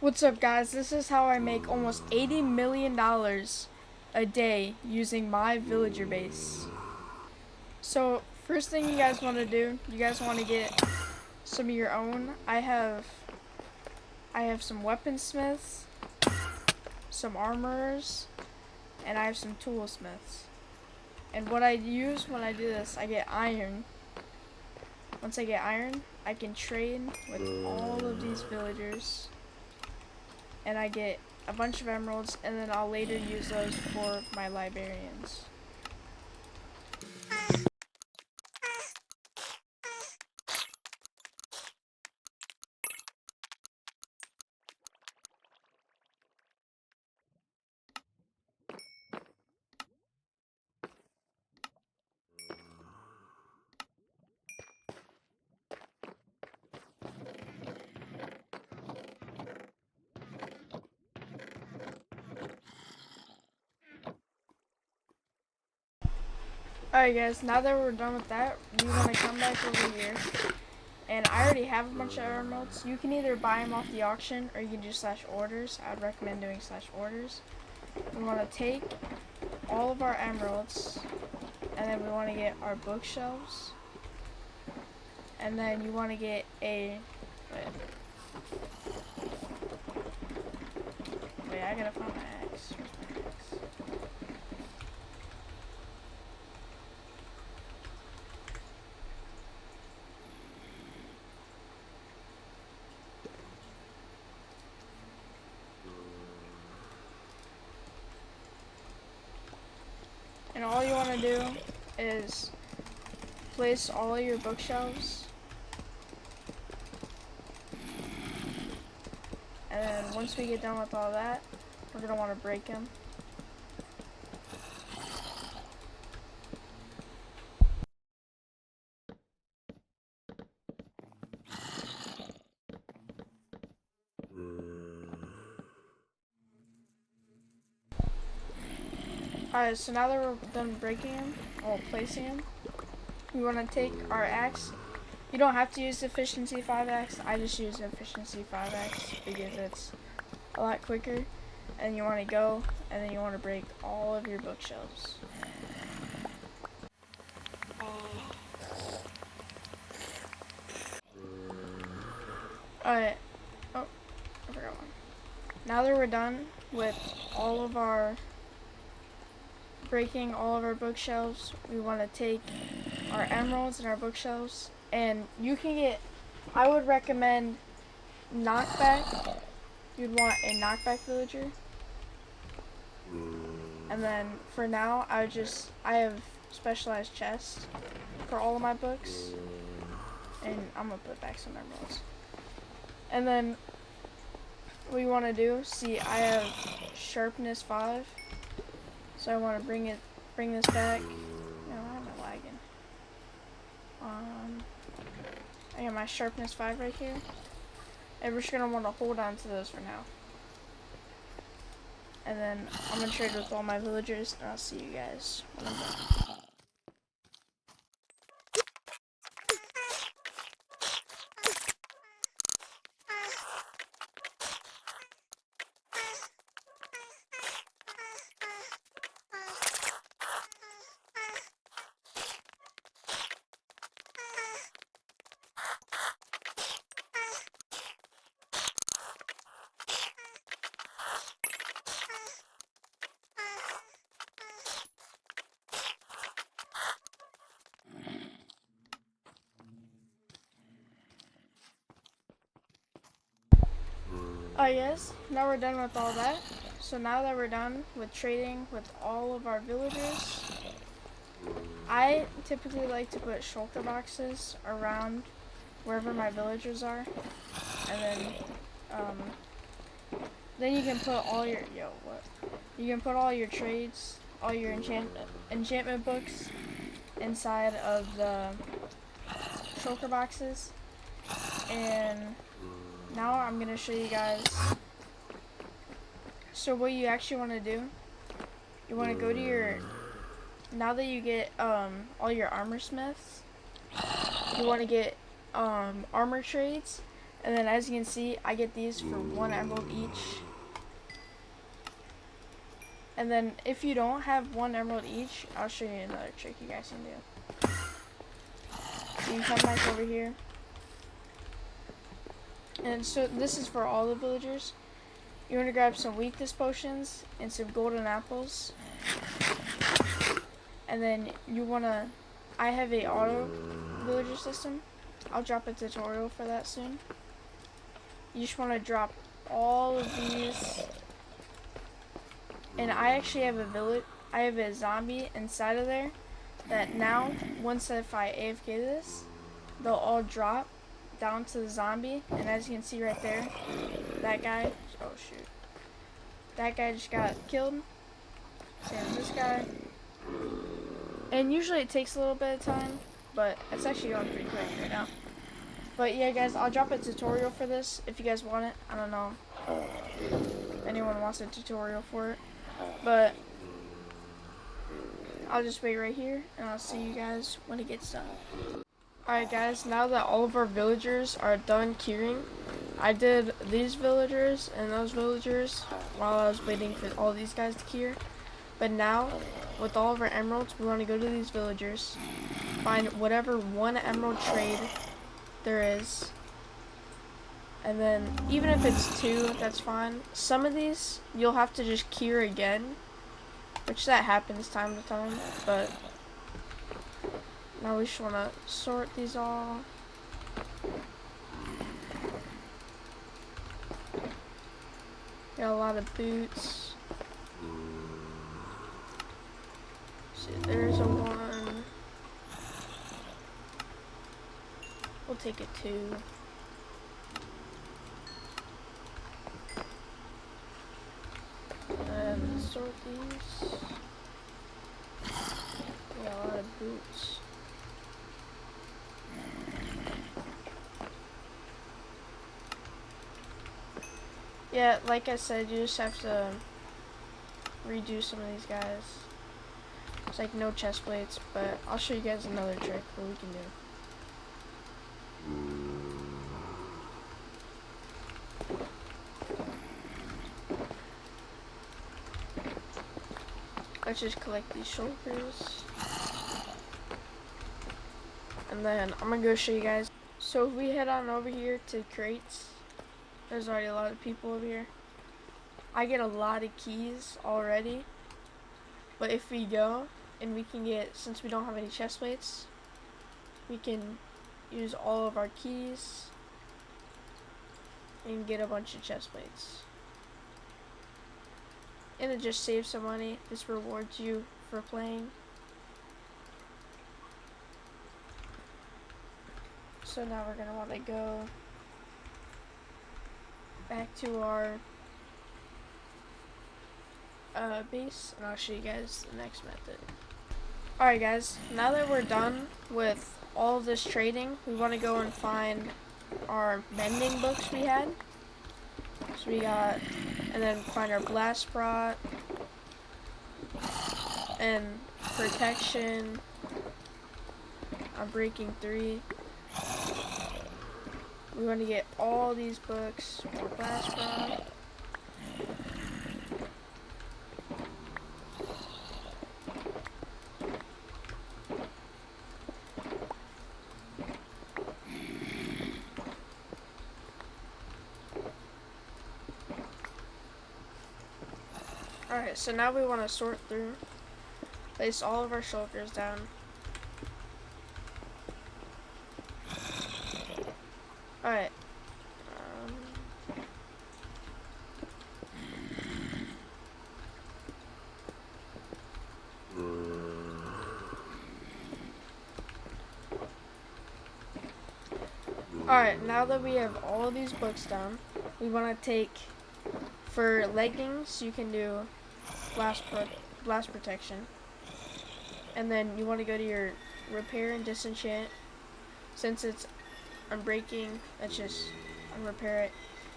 What's up, guys? This is how I make almost $80 million a day using my villager base. So, first thing you guys want to do, you guys want to get some of your own. I have some weaponsmiths, some armorers, and I have some toolsmiths. And what I use when I do this, I get iron. Once I get iron, I can trade with all of these villagers. And I get a bunch of emeralds, and then I'll later use those for my librarians. Alright guys, now that we're done with that, we want to come back over here. And I already have a bunch of emeralds. You can either buy them off the auction, or you can do /orders. I would recommend doing /orders. We want to take all of our emeralds, and then we want to get our bookshelves. And then you want to get a... Wait, I gotta find my axe. Where's my axe? And all you want to do is place all of your bookshelves. And then once we get done with all that, we're going to want to break them. Alright, so now that we're done breaking them, or placing them, we want to take our axe. You don't have to use efficiency 5 axe. I just use efficiency 5 axe because it's a lot quicker. And you want to go, and then you want to break all of your bookshelves. Alright. Oh, I forgot one. Now that we're done with all of our breaking all of our bookshelves, we want to take our emeralds and our bookshelves, and you can get, I would recommend knockback. You'd want a knockback villager. And then for now, I have specialized chests for all of my books, and I'm gonna put back some emeralds. And then what you want to do, see, I have sharpness 5, so I want to bring this back. No, why am I lagging? I got my sharpness 5 right here, and we're just gonna want to hold on to those for now. And then I'm gonna trade with all my villagers, and I'll see you guys when I'm done. Yes, now we're done with all that. So now that we're done with trading with all of our villagers, I typically like to put shulker boxes around wherever my villagers are, and then you can put all your you can put all your trades, all your enchantment books inside of the shulker boxes. And now I'm gonna show you guys. So what you actually want to do, you want to go to your, now that you get all your armor smiths, you want to get armor trades, And then as you can see, I get these for 1 emerald each. And then if you don't have 1 emerald each, I'll show you another trick you guys can do. So you come back over here. And so this is for all the villagers. You want to grab some weakness potions and some golden apples. And then you want to, I have a auto villager system. I'll drop a tutorial for that soon. You just want to drop all of these. And I actually have I have a zombie inside of there that now, once if I AFK this, they'll all drop down to the zombie. And as you can see right there, that guy, oh shoot. That guy just got killed. Same as this guy. And usually it takes a little bit of time, but it's actually going pretty quick right now. But yeah guys, I'll drop a tutorial for this if you guys want it. I don't know if anyone wants a tutorial for it. But I'll just wait right here and I'll see you guys when it gets done. Alright guys, now that all of our villagers are done curing, I did these villagers and those villagers while I was waiting for all these guys to cure. But now, with all of our emeralds, we want to go to these villagers, find whatever 1 emerald trade there is, and then even if it's 2, that's fine. Some of these, you'll have to just cure again, which that happens time to time, but now we just want to sort these all. Got a lot of boots. See, there's a 1. We'll take a 2. And sort these. Got a lot of boots. Yeah, like I said, you just have to redo some of these guys. It's like no chest plates, but I'll show you guys another trick what we can do. Let's just collect these shulkers. And then I'm gonna go show you guys. So if we head on over here to crates, there's already a lot of people over here. I get a lot of keys already. But if we go and we can get, since we don't have any chest plates, we can use all of our keys and get a bunch of chest plates. And it just saves some money. This rewards you for playing. So now we're gonna want to go back to our base, and I'll show you guys the next method. Alright guys, now that we're done with all of this trading, we want to go and find our mending books we had. So we got, and then find our blast prot and protection. I'm breaking 3. We want to get all these books for blast prot. Alright, so now we want to sort through, place all of our shulkers down. Alright. Alright, now that we have all these books down, we want to take, for leggings, you can do blast protection. And then you want to go to your repair and disenchant. Since it's unbreaking, let's just unrepair it.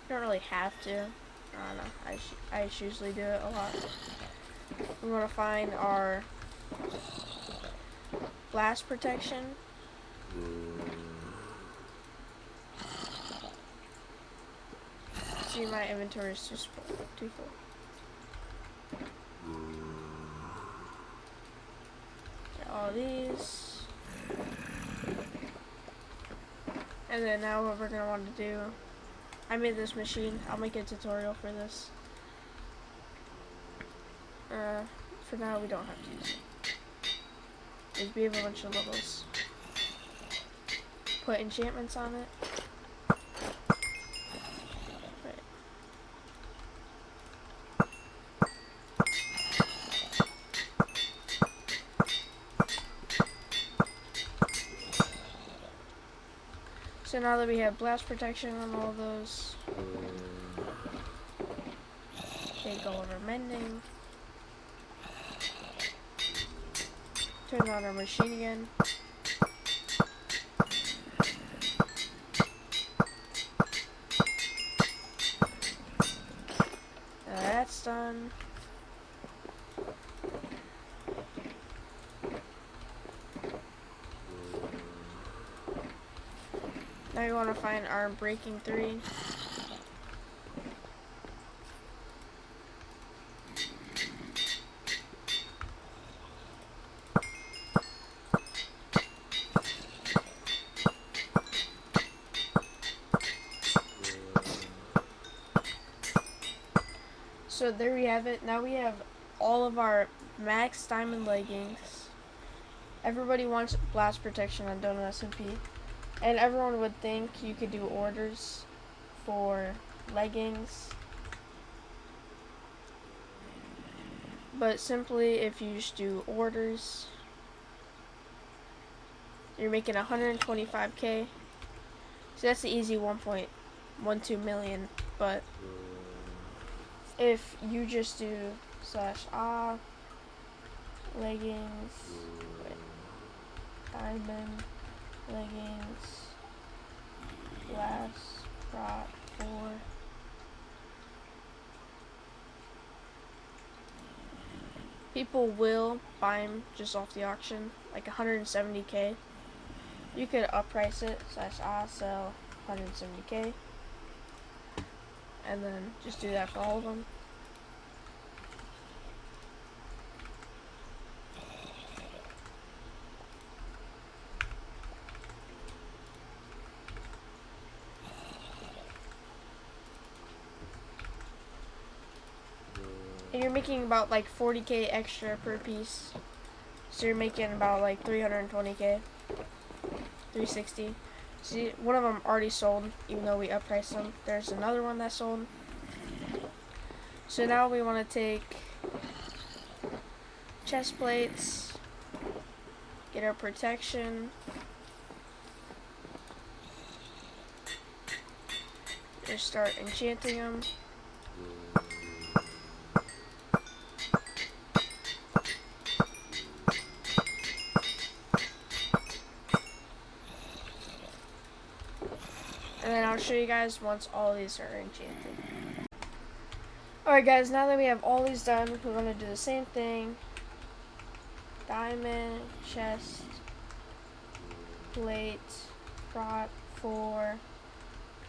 You don't really have to. I don't know. I usually do it a lot. We want to find our blast protection. See, my inventory is too full. Get all these. And then now what we're going to want to do, I made this machine. I'll make a tutorial for this. For now, we don't have to use it. Because we have a bunch of levels. Put enchantments on it. So now that we have blast protection on all those, they go over mending. Turn on our machine again. That's done. Now we want to find our breaking 3. So there we have it. Now we have all of our max diamond leggings. Everybody wants blast protection on donutsmp. And everyone would think you could do orders for leggings. But simply, if you just do orders, you're making 125k. So that's the easy 1.12 million. But if you just do /ah leggings, diamond leggings, glass prot 4, people will buy them just off the auction, like 170k. You could upprice it /ah sell 170k, and then just do that for all of them. And you're making about like 40k extra per piece. So you're making about like 320k, 360. See, one of them already sold, even though we uppriced them. There's another one that sold. So now we want to take chest plates, get our protection, just start enchanting them. And then I'll show you guys once all these are enchanted. Alright guys, now that we have all these done, we're going to do the same thing. Diamond, chest, plate, prot 4,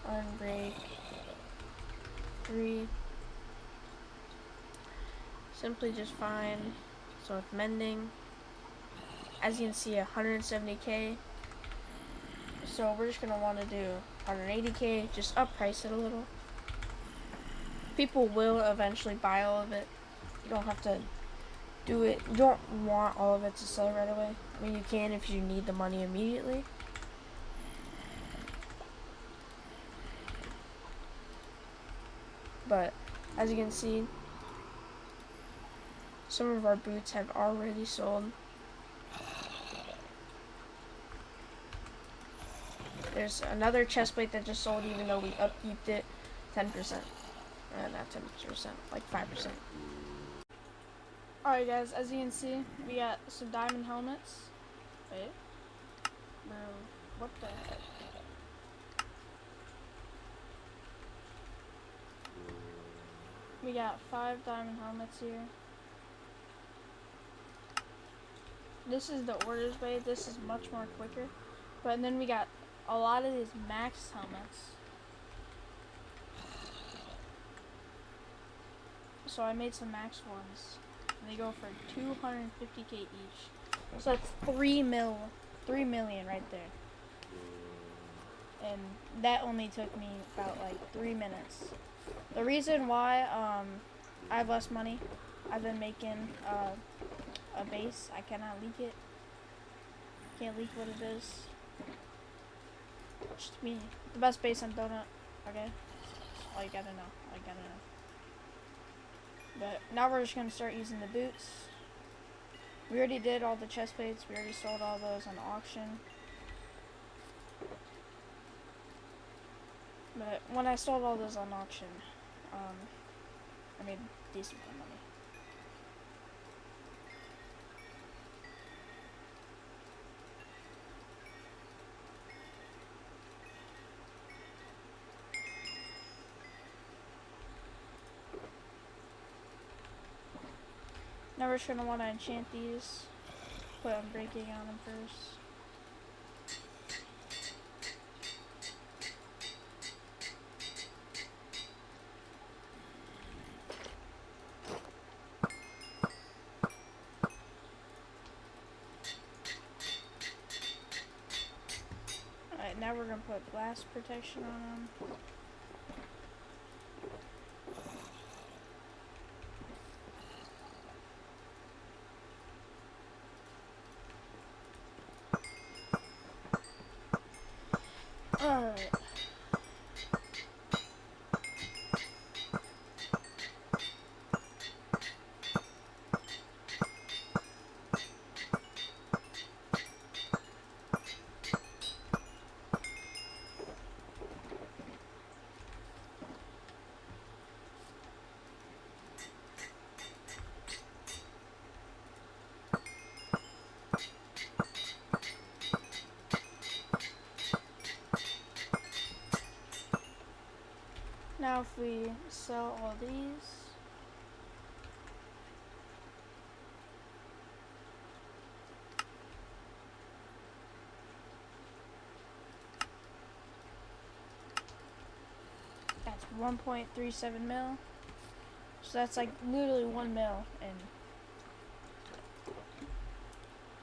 unbreak 3. Simply just fine. So with mending, as you can see, 170k. So we're just going to want to do 180k, just upprice it a little. People will eventually buy all of it. You don't have to do it. You don't want all of it to sell right away. I mean, you can if you need the money immediately. But as you can see, some of our boots have already sold. There's another chest plate that just sold, even though we upkeeped it 10%. Not 10%, like 5%. Alright guys, as you can see, we got some diamond helmets. Wait. Bro, what the heck? We got 5 diamond helmets here. This is the orders way. This is much more quicker. But then we got a lot of these max helmets. so I made some max ones. And they go for 250k each. So that's 3 million right there. And that only took me about like 3 minutes. The reason why I have less money, I've been making a base. I cannot leak it. Can't leak what it is. Just me. The best base on Donut. Okay. All you gotta know. All you gotta know. But now we're just gonna start using the boots. We already did all the chest plates. We already sold all those on auction. But when I sold all those on auction, I made a decent amount of money. Now we're just gonna want to enchant these. Put unbreaking on them first. Alright, now we're gonna put blast protection on them. Alright. Now if we sell all these, that's 1.37 mil. So that's like literally 1 mil in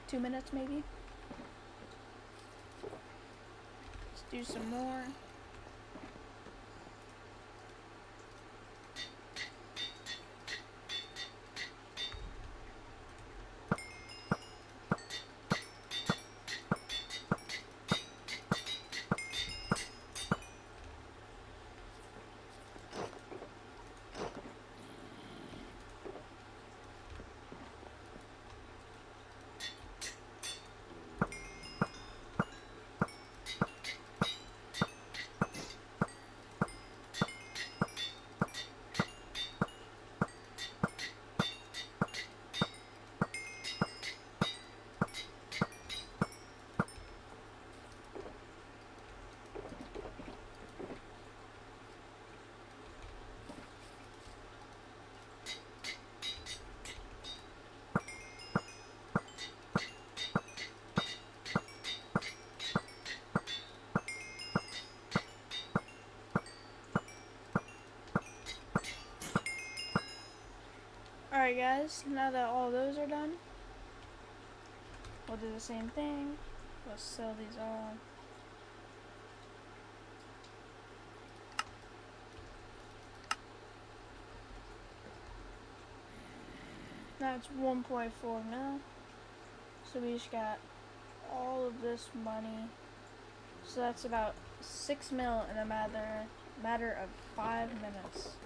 2 minutes maybe. Let's do some more. Alright guys, now that all those are done, we'll do the same thing. We'll sell these all. Now it's 1.4 mil. So we just got all of this money. So that's about 6 mil in a matter of 5 minutes.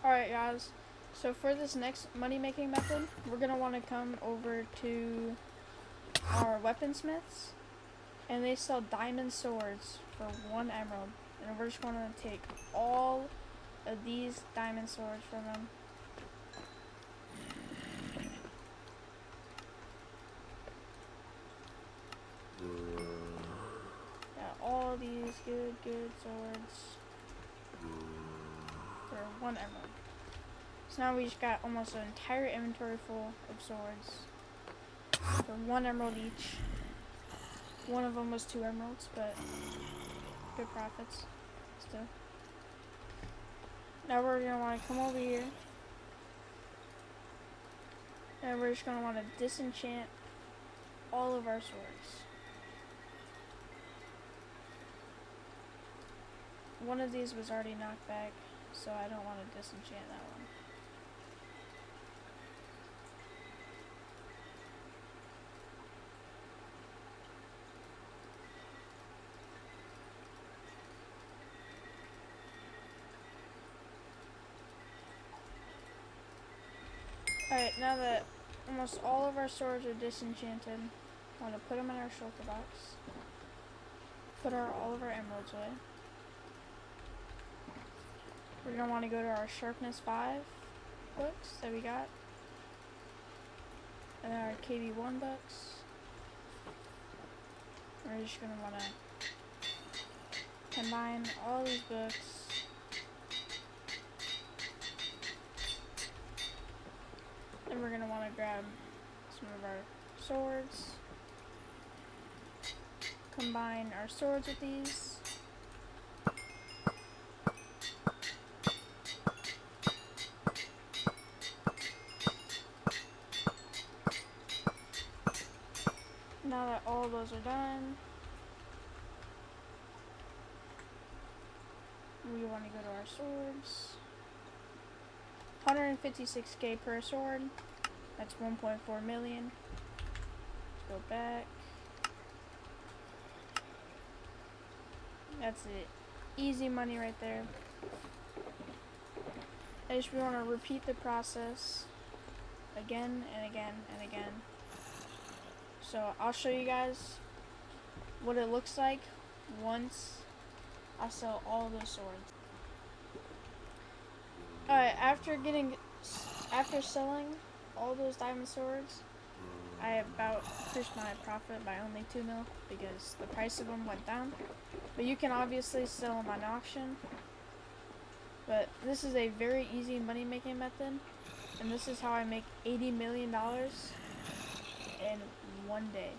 Alright guys, so for this next money making method, we're going to want to come over to our weaponsmiths, and they sell diamond swords for 1 emerald. And we're just going to take all of these diamond swords from them. Got all these good swords for 1 emerald. So now we just got almost an entire inventory full of swords for 1 emerald each. One of them was 2 emeralds, but good profits still. Now we're going to want to come over here. And we're just going to want to disenchant all of our swords. One of these was already knocked back, so I don't want to disenchant that one. Alright, now that almost all of our swords are disenchanted, I want to put them in our shulker box. Put all of our emeralds away. We're going to want to go to our sharpness 5 books that we got. And then our KB1 books. We're just going to want to combine all these books. Then we're going to want to grab some of our swords. Combine our swords with these. Now that all those are done, we want to go to our swords. 156k per sword. That's 1.4 million. Let's go back. That's it. Easy money right there. I just want to repeat the process again and again and again. So I'll show you guys what it looks like once I sell all those swords. Alright, after selling all those diamond swords, I about pushed my profit by only 2 mil because the price of them went down. But you can obviously sell them on auction. But this is a very easy money making method, and this is how I make $80 million in one day.